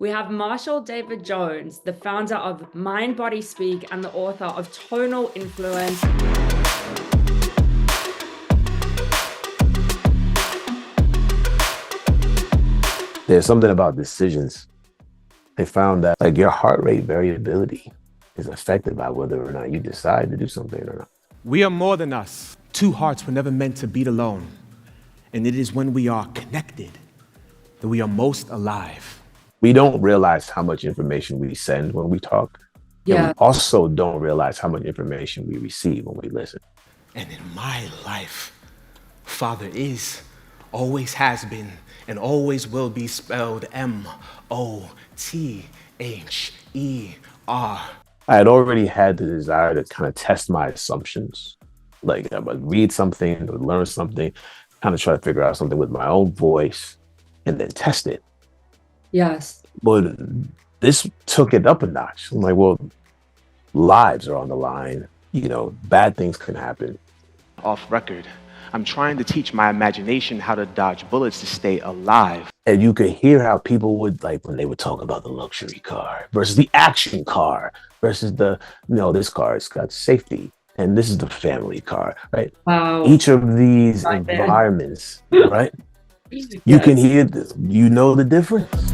We have Marshall David Jones, the founder of MindBodySpeak and the author of Tonal Influence. There's something about decisions. They found that your heart rate variability is affected by whether or not you decide to do something or not. We are more than us. Two hearts were never meant to beat alone. And it is when we are connected that we are most alive. We don't realize how much information we send when we talk. Yeah. And we also don't realize how much information we receive when we listen. And in my life, Father is, always has been, and always will be spelled M-O-T-H-E-R. I had already had the desire to kind of test my assumptions. Like I would read something or learn something, kind of try to figure out something with my own voice and then test it. Yes. But this took it up a notch. I'm like, well, lives are on the line. You know, bad things can happen. Off record, I'm trying to teach my imagination how to dodge bullets to stay alive. And you could hear how people would, like, when they would talk about the luxury car versus the action car versus the, this car, it's got safety. And this is the family car, right? Wow. Each of these environments, right? You can hear this, you know the difference.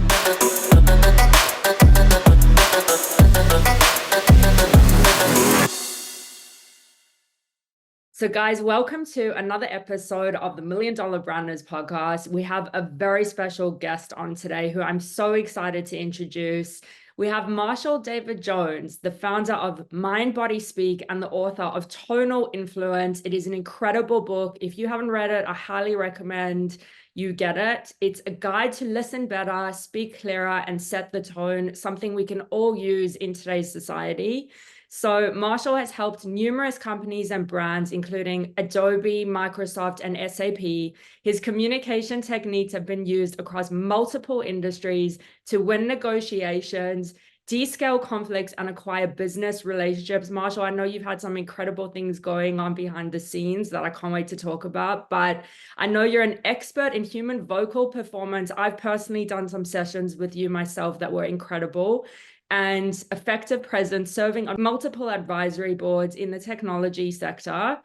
So guys, welcome to another episode of the $1 Million Branders podcast. We have a very special guest on today who I'm so excited to introduce. We have Marshall David Jones, the founder of MindBodySpeak and the author of Tonal Influence. It is an incredible book. If you haven't read it, I highly recommend you get it. It's a guide to listen better, speak clearer, and set the tone, something we can all use in today's society. So Marshall has helped numerous companies and brands, including Adobe, Microsoft, and SAP. His communication techniques have been used across multiple industries to win negotiations, descale conflicts, and acquire business relationships. Marshall, I know you've had some incredible things going on behind the scenes that I can't wait to talk about, but I know you're an expert in human vocal performance. I've personally done some sessions with you myself that were incredible. And effective presence, serving on multiple advisory boards in the technology sector.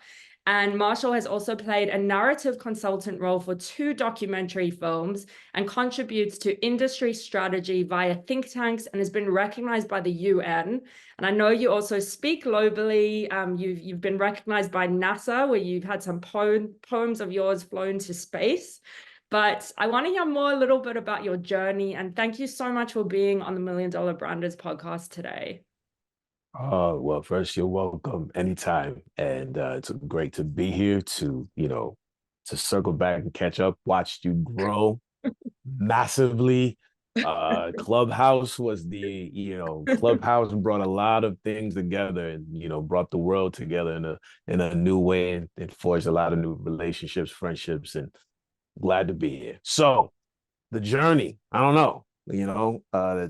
And Marshall has also played a narrative consultant role for 2 documentary films and contributes to industry strategy via think tanks and has been recognized by the UN. And I know you also speak globally. You've been recognized by NASA, where you've had some poems of yours flown to space. But I want to hear a little bit about your journey. And thank you so much for being on the $1 Million Branders podcast today. Well, first, you're welcome anytime. And it's great to be here to circle back and catch up, watch you grow massively. Clubhouse was Clubhouse brought a lot of things together and, brought the world together in a new way and forged a lot of new relationships, friendships, and glad to be here. So the journey, I don't know, I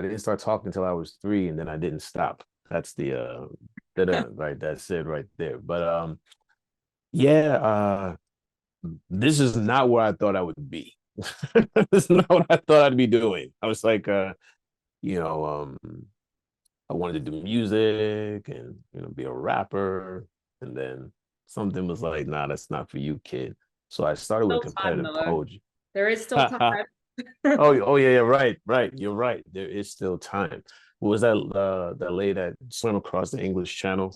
didn't start talking until I was 3 and then I didn't stop. That's the right. That's it right there. But this is not where I thought I would be. This is not what I thought I'd be doing. I was like, I wanted to do music and be a rapper, and then something was like, nah, that's not for you, kid. So I started with competitive poetry. There is still time. Oh yeah, right. You're right. There is still time. What was that lady that swam across the English Channel?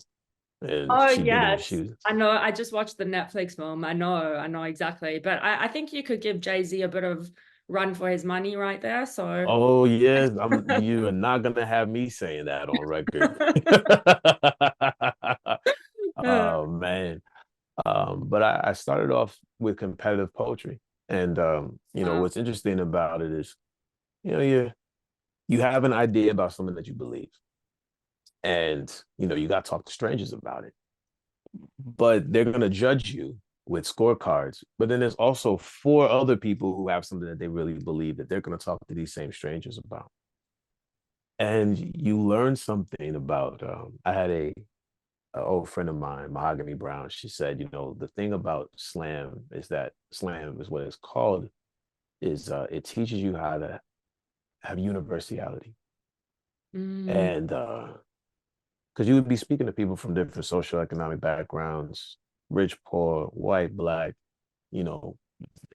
And yes. I know. I just watched the Netflix film. I know exactly. But I think you could give Jay-Z a bit of run for his money right there. So. Oh yes, you are not gonna have me saying that on record. Oh man. But I started off with competitive poetry. And what's interesting about it is, you have an idea about something that you believe. And you got to talk to strangers about it. But they're gonna judge you with scorecards. But then there's also 4 other people who have something that they really believe that they're gonna talk to these same strangers about. And you learn something about I had a old friend of mine, Mahogany Brown. She said, the thing about slam is that slam is what it's called, is it teaches you how to have universality. Mm. And because you would be speaking to people from different socioeconomic backgrounds, rich, poor, white, black, you know,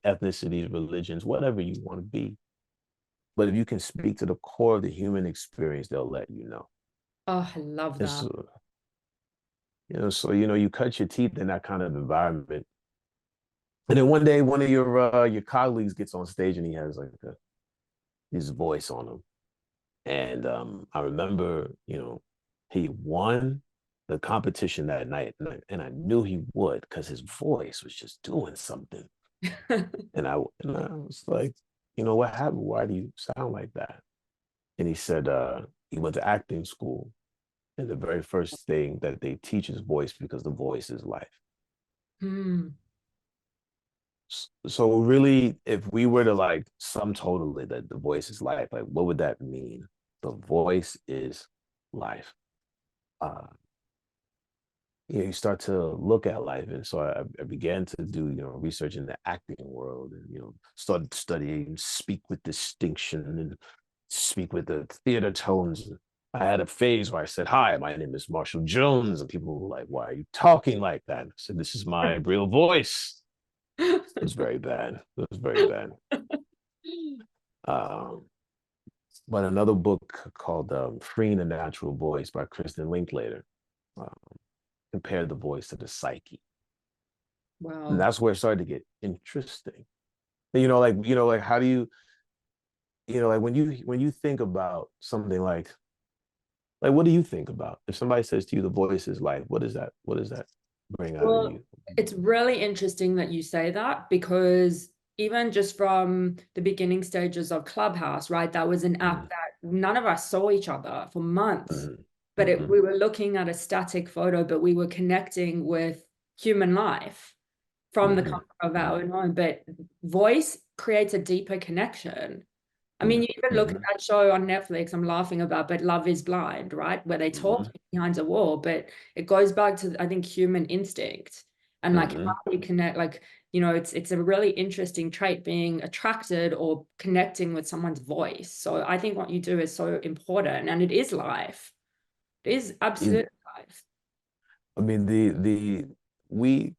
ethnicities, religions, whatever you want to be. But if you can speak to the core of the human experience, they'll let you know. Oh, I love And that. so, you cut your teeth in that kind of environment. And then one day, one of your colleagues gets on stage and he has like his voice on him. And I remember, he won the competition that night, and I knew he would because his voice was just doing something. And I was like, what happened? Why do you sound like that? And he said he went to acting school, and the very first thing that they teach is voice because the voice is life. Mm. So really, if we were to like sum totally that the voice is life, like what would that mean? The voice is life. Uh, you start to look at life, and so I began to do research in the acting world, and started studying speak with distinction and speak with the theater tones. I had a phase where I said, "Hi, my name is Marshall Jones," and people were like, "Why are you talking like that?" I said, "This is my real voice." It was very bad. It was very bad. Um, but another book called "Freeing the Natural Voice" by Kristen Linklater compared the voice to the psyche. And Wow. that's where it started to get interesting. Like how do you, like when you think about something like what do you think about if somebody says to you the voice is life? What does that bring out of Well, you? it's really interesting that you say that because even just from the beginning stages of Clubhouse, right, that was an app Mm-hmm. that none of us saw each other for months, but Mm-hmm. we were looking at a static photo, but we were connecting with human life from the Mm-hmm. comfort of Mm-hmm. our own home. But voice creates a deeper connection. I mean, you even look at Mm-hmm. that show on Netflix I'm laughing about, but Love is Blind, right? Where they talk Mm-hmm. behind a wall, but it goes back to, I think, human instinct and like Mm-hmm. how we connect, like, it's a really interesting trait being attracted or connecting with someone's voice. So I think what you do is so important and it is life. It is You- absolute life. I mean, the we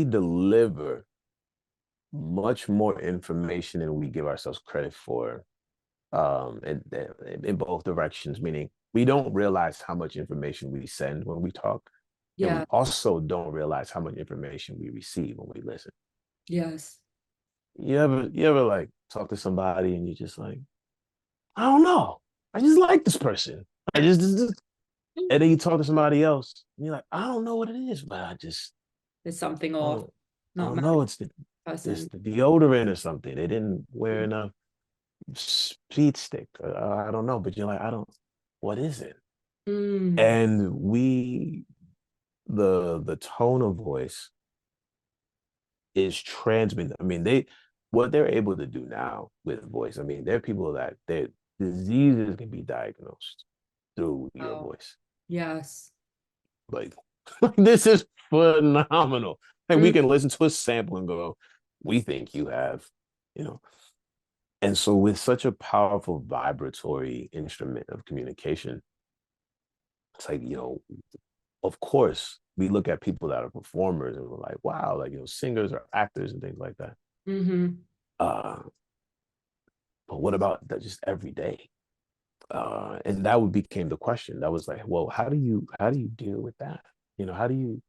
deliver much more information than we give ourselves credit for, in both directions, meaning we don't realize how much information we send when we talk, and we Yeah. also don't realize how much information we receive when we listen. Yes. You ever like talk to somebody and you just like, I don't know, I just like this person. And then you talk to somebody else and you're like, I don't know what it is, but There's something I off. don't, I Not don't my know. It's person. the deodorant or something. They didn't wear enough speed stick. I don't know, but you're like, I don't. What is it? Mm. And the tone of voice is transmitted. I mean, what they're able to do now with voice. I mean, there are people that their diseases can be diagnosed through your Oh, voice. yes. Like, this is phenomenal. And we Mm. can listen to a sample and go, we think you have, you know. And so, with such a powerful vibratory instrument of communication, it's like, of course, we look at people that are performers and we're like, wow, like, singers or actors and things like that. Mm-hmm. Uh, but what about that just every day? And that would became the question. That was like, well, how do you deal with that? How do you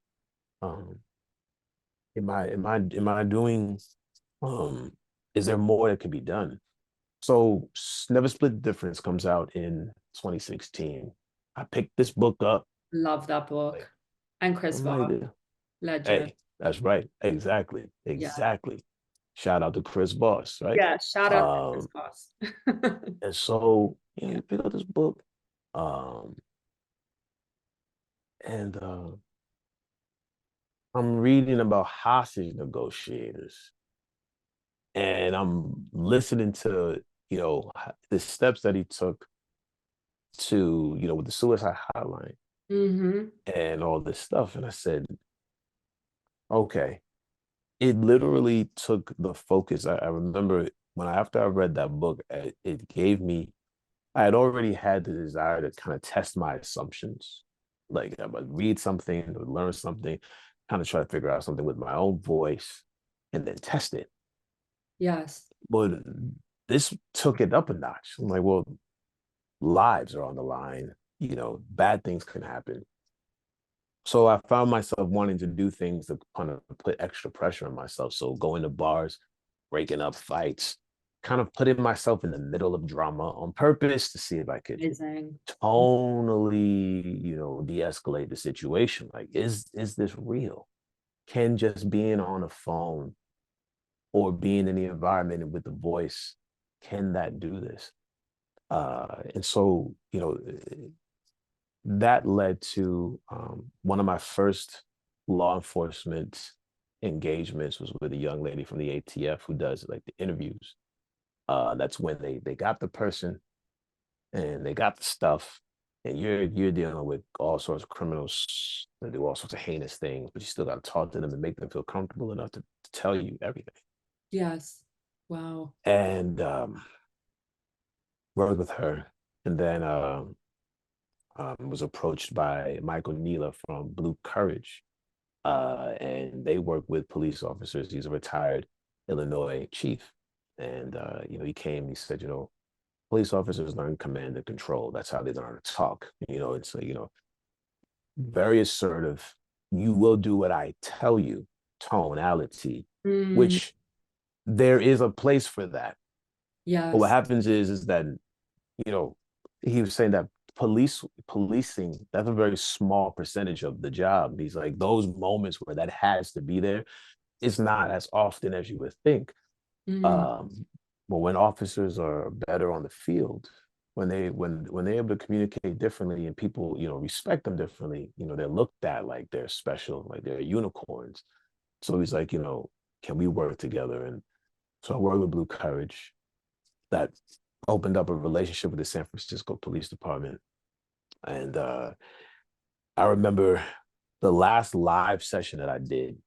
um am I doing um is there more that can be done? So Never Split Difference comes out in 2016. I picked this book up. Love that Like, book. And Chris I'm Voss, like, legend. hey, that's right. Exactly. Yeah. Exactly. Shout out to Chris Voss, right? Yeah. Shout out to Chris Um, Voss. and so, you pick up this book, um, and I'm reading about hostage negotiators, and I'm listening to, the steps that he took to, with the suicide hotline Mm-hmm. and all this stuff. And I said, okay, it literally took the focus. I remember after I read that book, it gave me, I had already had the desire to kind of test my assumptions. Like I would read something, or learn something, kind of try to figure out something with my own voice and then test it. Yes. But this took it up a notch. I'm like, well, lives are on the line. Bad things can happen. So I found myself wanting to do things to kind of put extra pressure on myself. So going to bars, breaking up fights, kind of putting myself in the middle of drama on purpose to see if I could Amazing. tonally, de-escalate the situation. Like, is this real? Can just being on a phone or being in the environment and with the voice, can that do this? And so, that led to one of my first law enforcement engagements was with a young lady from the ATF who does like the interviews. That's when they got the person and they got the stuff, and you're dealing with all sorts of criminals that do all sorts of heinous things, but you still got to talk to them and make them feel comfortable enough to tell you everything. Yes. Wow. And worked with her, and then was approached by Michael Neela from Blue Courage, and they work with police officers. He's a retired Illinois chief, and he came. He said, police officers learn command and control. That's how they learn to talk. It's very assertive. You will do what I tell you. Tonality, Mm, which there is a place for that. But what yes. happens is that you know, he was saying that policing, that's a very small percentage of the job. He's like, those moments where that has to be there, it's not as often as you would think. Mm, But when officers are better on the field, when they're able to communicate differently and people, respect them differently, they're looked at like they're special, like they're unicorns. So he's like, can we work together? And so I work with Blue Courage. That opened up a relationship with the San Francisco Police Department. And I remember the last live session that I did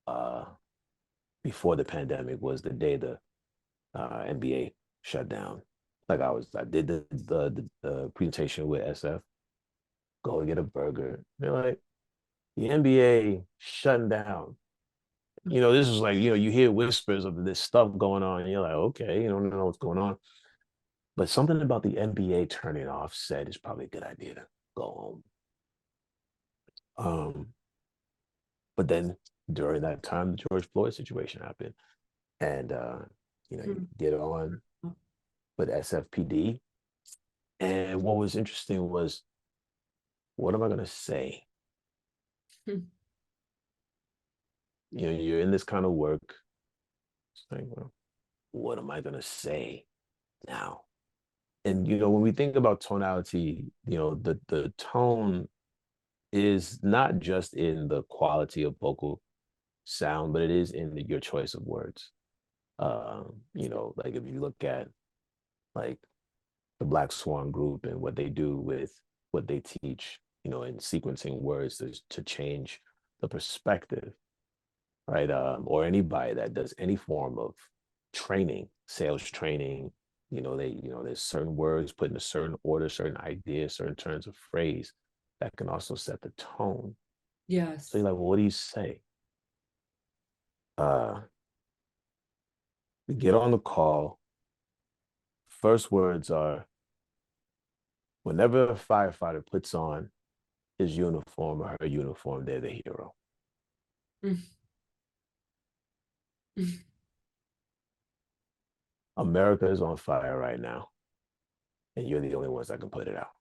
uh, before the pandemic was the day the NBA shut down. Like I did the presentation with SF, go and get a burger. They're like, the NBA shutting down. This is like, you hear whispers of this stuff going on, and you're like, okay, you don't know what's going on. But something about the NBA turning off said it's probably a good idea to go home. But then during that time, the George Floyd situation happened. And, you get on with SFPD. And what was interesting was, what am I going to say? You're in this kind of work. It's like, well, what am I going to say now? And, when we think about tonality, the tone is not just in the quality of vocal sound, but it is in your choice of words. Like if you look at like the Black Swan group and what they do with what they teach, in sequencing words to change the perspective, right? Or anybody that does any form of training, sales training, there's certain words put in a certain order, certain ideas, certain turns of phrase that can also set the tone. yes. So you're like, well, what do you say? We get on the call. First words are, whenever a firefighter puts on his uniform or her uniform, they're the hero. America is on fire right now, and you're the only ones that can put it out.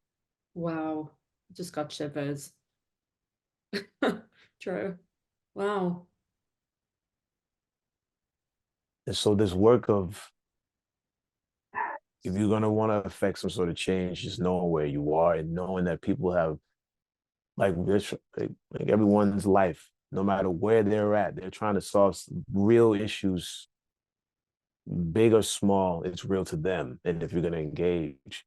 Wow. Just got shivers. True. Wow. And so this work of, if you're going to want to affect some sort of change, just knowing where you are and knowing that people have, like everyone's life, no matter where they're at, they're trying to solve real issues, big or small, it's real to them. And if you're going to engage,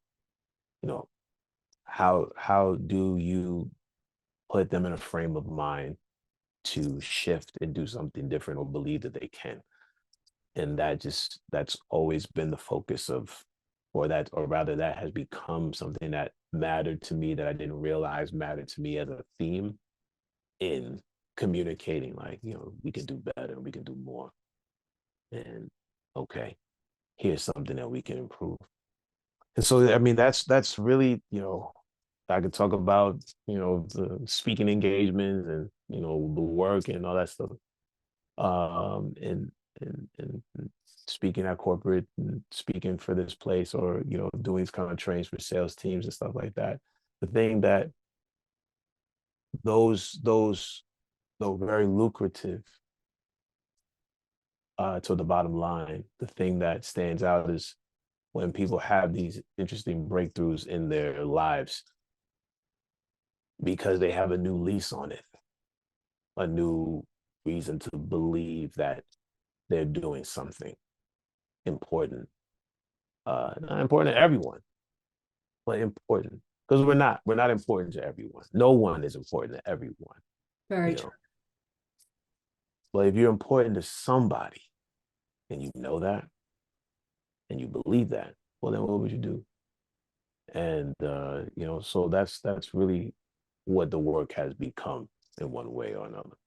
how do you put them in a frame of mind to shift and do something different or believe that they can? And that's always been the focus of, or rather that has become something that mattered to me that I didn't realize mattered to me as a theme in communicating. Like, we can do better, we can do more. And okay, here's something that we can improve. And so, I mean, that's really, I could talk about, the speaking engagements and, the work and all that stuff. And speaking at corporate and speaking for this place, or, doing these kind of trainings for sales teams and stuff like that. The thing that those though very lucrative, to the bottom line, the thing that stands out is when people have these interesting breakthroughs in their lives because they have a new lease on it, a new reason to believe that they're doing something important. Not important to everyone, but important. Because we're not important to everyone. No one is important to everyone. Very true. But if you're important to somebody and you know that and you believe that, well, then what would you do? And so that's really what the work has become in one way or another.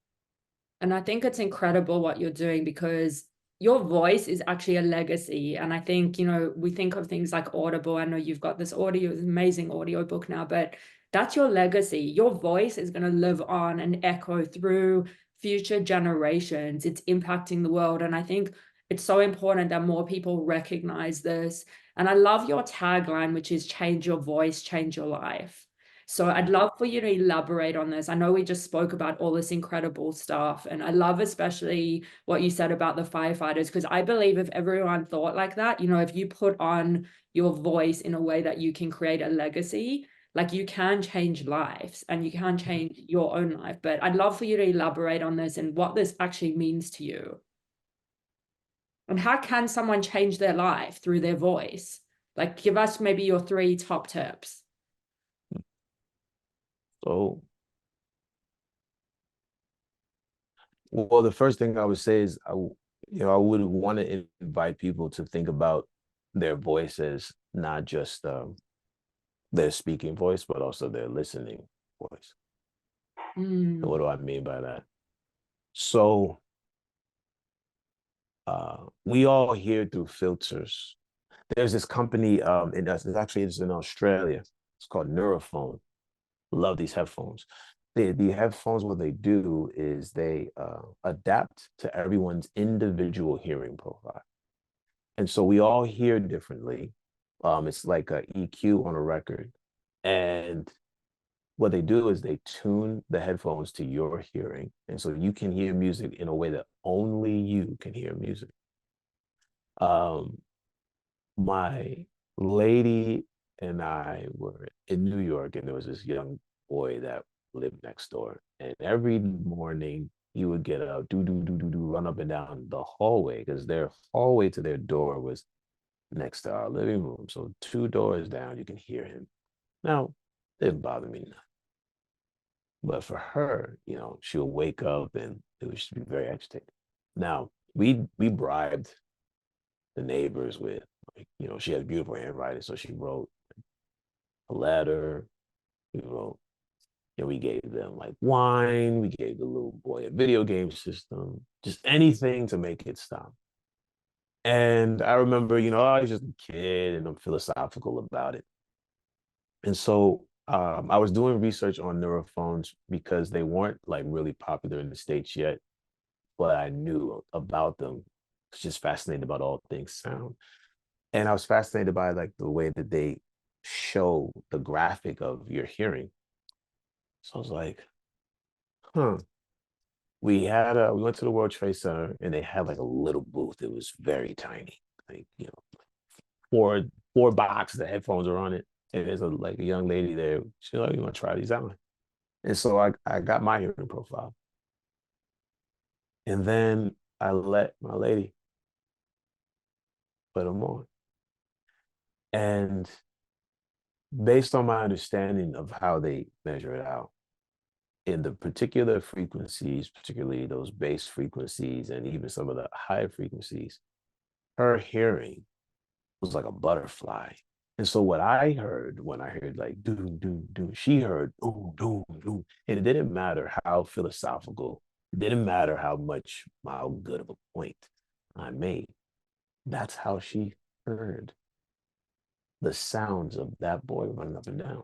And I think it's incredible what you're doing, because your voice is actually a legacy. And I think, we think of things like Audible. I know you've got this amazing audio book now, but that's your legacy. Your voice is going to live on and echo through future generations. It's impacting the world. And I think it's so important that more people recognize this. And I love your tagline, which is change your voice, change your life. So I'd love for you to elaborate on this. I know we just spoke about all this incredible stuff, and I love especially what you said about the firefighters, because I believe if everyone thought like that, if you put on your voice in a way that you can create a legacy, like you can change lives and you can change your own life. But I'd love for you to elaborate on this and what this actually means to you. And how can someone change their life through their voice? Like, give us maybe your 3 top tips. So, well, the first thing I would say is I would want to invite people to think about their voice as not just their speaking voice, but also their listening voice. And what do I mean by that? So we all hear through filters. There's this company, and it's in Australia. It's called Neurophone. Love these headphones. The headphones, what they do is they adapt to everyone's individual hearing profile. And so we all hear differently. It's like a EQ on a record. And what they do is they tune the headphones to your hearing. And so you can hear music in a way that only you can hear music. My lady and I were in New York, and there was this young boy that lived next door. And every morning he would get up, run up and down the hallway, because their hallway to their door was next to our living room. So 2 doors down, you can hear him. Now, it didn't bother me none. But for her, she'll wake up and it would just be very agitated. Now, we bribed the neighbors with, she has beautiful handwriting, so she wrote a letter. We wrote, we gave them like wine. We gave the little boy a video game system, just anything to make it stop. And I remember, I was just a kid and I'm philosophical about it. And so I was doing research on neurophones because they weren't like really popular in the States yet, but I knew about them. I was just fascinated about all things sound. And I was fascinated by like the way that they show the graphic of your hearing. So I was like, we went to the World Trade Center and they had like a little booth. It was very tiny, like, four boxes, the headphones are on it. And there's a young lady there. She's like, you want to try these out? And so I got my hearing profile. And then I let my lady put them on. And based on my understanding of how they measure it out, in the particular frequencies, particularly those bass frequencies and even some of the higher frequencies, her hearing was like a butterfly. And so what I heard when I heard like doom, doom, doom, she heard ooh, doom, doom. And it didn't matter how philosophical, it didn't matter how good of a point I made. That's how she heard the sounds of that boy running up and down.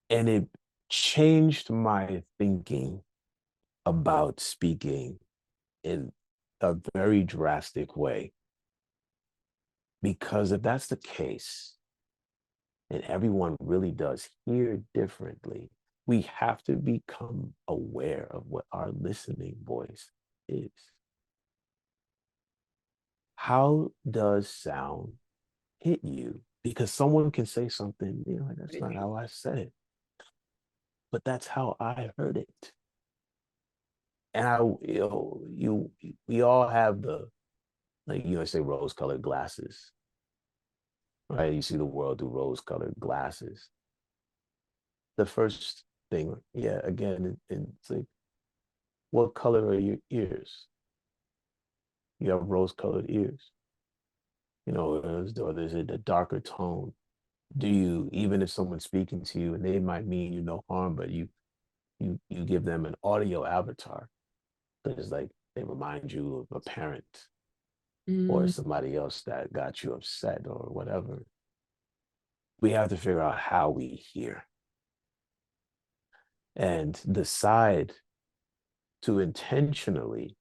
And it changed my thinking about speaking in a very drastic way. Because if that's the case, and everyone really does hear differently, we have to become aware of what our listening voice is. How does sound hit you? Because someone can say something, like that's not how I said it, but that's how I heard it. And we all have say rose-colored glasses, right? You see the world through rose-colored glasses. The first thing, again, it's like, what color are your ears? You have rose-colored ears. Or is it a darker tone? Do you, even if someone's speaking to you and they might mean you no harm, but you give them an audio avatar that is like they remind you of a parent or somebody else that got you upset or whatever. We have to figure out how we hear and decide to intentionally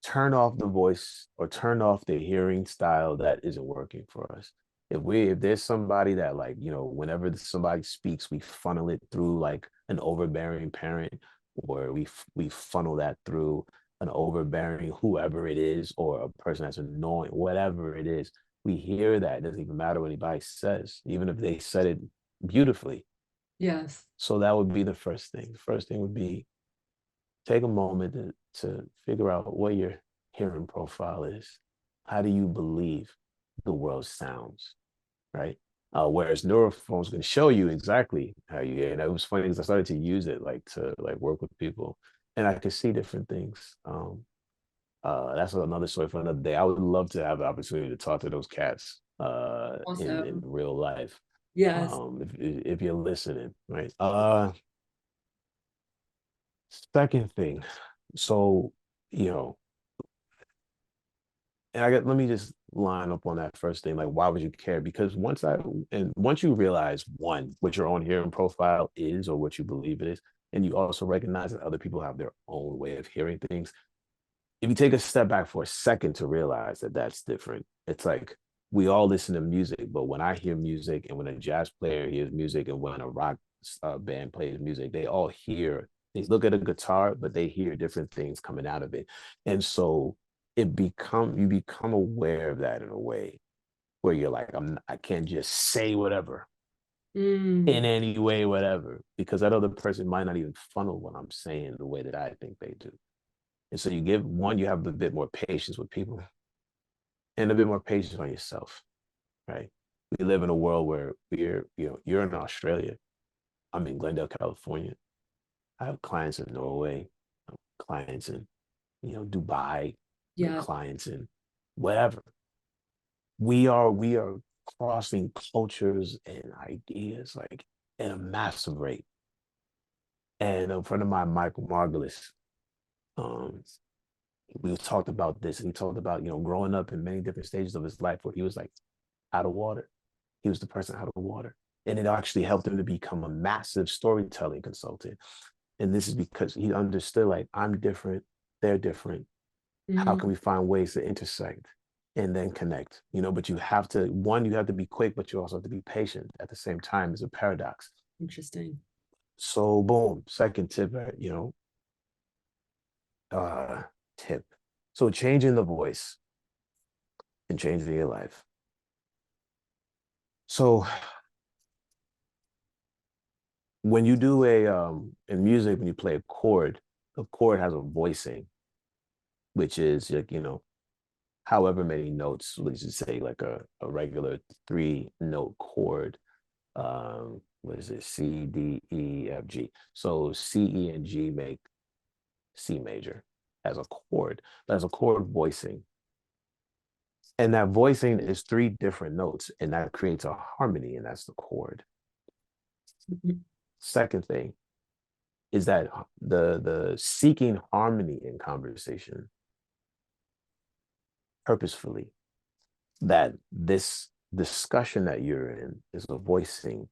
turn off the voice or turn off the hearing style that isn't working for us. If there's somebody that whenever somebody speaks, we funnel it through like an overbearing parent, or we funnel that through an overbearing whoever it is, or a person that's annoying, whatever it is, we hear that. It doesn't even matter what anybody says, even if they said it beautifully. Yes. So that would be the first thing. The first thing would be take a moment to figure out what your hearing profile is. How do you believe the world sounds, right? Whereas neurophones can show you exactly how you hear. And it was funny because I started to use it to work with people, and I could see different things. That's another story for another day. I would love to have the opportunity to talk to those cats in real life. Yes. If you're listening, right? Second thing, so and let me just line up on that first thing. Like, why would you care? Because once you realize what your own hearing profile is or what you believe it is, and you also recognize that other people have their own way of hearing things. If you take a step back for a second to realize that that's different, it's like we all listen to music, but when I hear music and when a jazz player hears music and when a rock band plays music, they look at a guitar, but they hear different things coming out of it. And so you become aware of that in a way where you're like, I can't just say whatever in any way, whatever, because that other person might not even funnel what I'm saying the way that I think they do. And so you have a bit more patience with people and a bit more patience on yourself, right? We live in a world where you're in Australia. I'm in Glendale, California. I have clients in Norway, clients in, Dubai, Yeah. clients in whatever. We are crossing cultures and ideas like at a massive rate. And a friend of mine, Michael Margulis, we talked about this, and he talked about growing up in many different stages of his life where he was like out of water. He was the person out of water, and it actually helped him to become a massive storytelling consultant. And this is because he understood, like, I'm different, they're different. How can we find ways to intersect and then connect? But you have to be quick, but you also have to be patient at the same time. It's a paradox. Interesting. So boom, second tip, tip. So changing the voice and changing your life. So when you do in music, when you play a chord, the chord has a voicing, which is like, however many notes, let's just say like a regular 3-note chord. What is it? C, D, E, F, G. So C, E, and G make C major. as a chord, but as a chord voicing. And that voicing is 3 different notes, and that creates a harmony, and that's the chord. Second thing is that the seeking harmony in conversation purposefully, that this discussion that you're in is a voicing.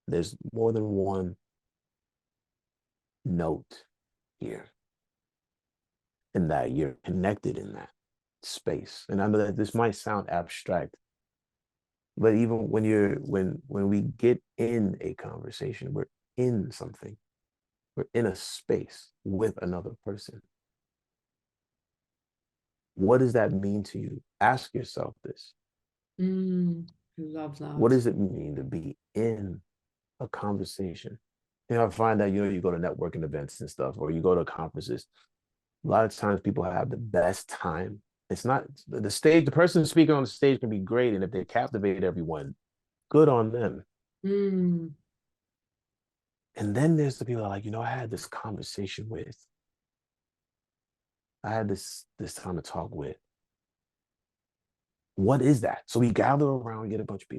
There's more than one note here, and that you're connected in that space. And I know that this might sound abstract, but even when we get in a conversation, we're in something. We're in a space with another person. What does that mean to you? Ask yourself this. Love that. What does it mean to be in a conversation? I find that, you go to networking events and stuff, or you go to conferences. A lot of times people have the best time. It's not the stage, the person speaking on the stage can be great. And if they captivate everyone, good on them. And then there's the people that are like, I had this conversation with, I had this time to talk with. What is that? So we gather around, we get a bunch of people.